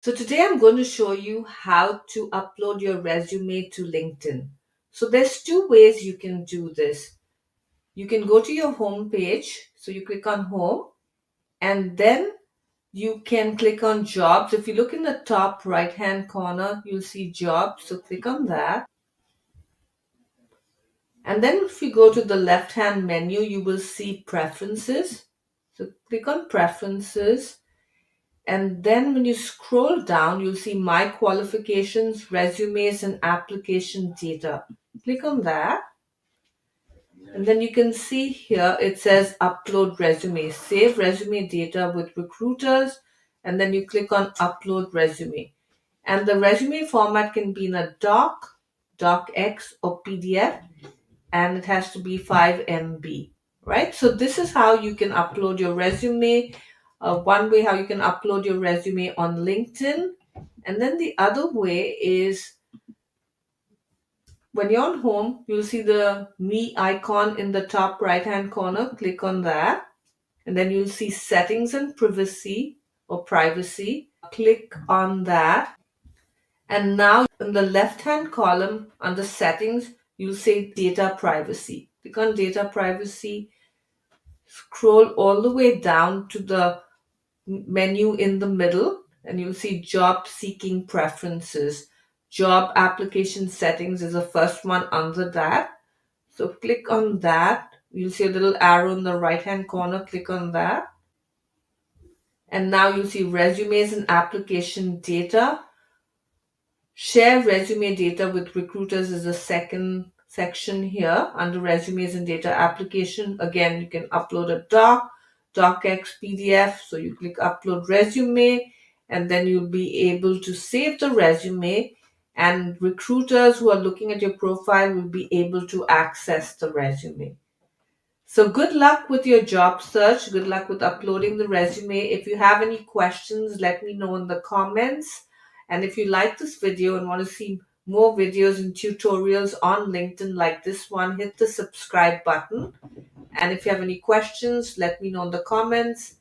So today I'm going to show you how to upload your resume to LinkedIn. So there's two ways you can do this. You can go to your home page. So you click on home and then you can click on jobs. If you look in the top right hand corner, you'll see jobs. So click on that. And then if you go to the left hand menu, you will see preferences. So click on preferences. And then when you scroll down, you'll see My Qualifications, Resumes, and Application Data. Click on that. And then you can see here it says Upload Resume. Save resume data with recruiters. And then you click on Upload Resume. And the resume format can be in a doc, docx, or PDF. And it has to be 5 MB, right? So this is how you can upload your resume. One way how you can upload your resume on LinkedIn. And then the other way is when you're on home, you'll see the me icon in the top right hand corner. Click on that. And then you'll see settings and privacy or privacy. Click on that. And now in the left hand column under settings, you'll say data privacy. Click on data privacy. Scroll all the way down to the menu in the middle and you'll see job seeking preferences. Job application settings is the first one under that. So click on that. You'll see a little arrow in the right hand corner. Click on that. And now you'll see resumes and application data. Share resume data with recruiters is the second section here under resumes and data application. Again, you can upload a docx, PDF. So you click upload resume and then you'll be able to save the resume and recruiters who are looking at your profile will be able to access the resume. So good luck with your job search. Good luck with uploading the resume. If you have any questions, let me know in the comments. And if you like this video and want to see more videos and tutorials on LinkedIn like this one, hit the subscribe button. And if you have any questions, let me know in the comments.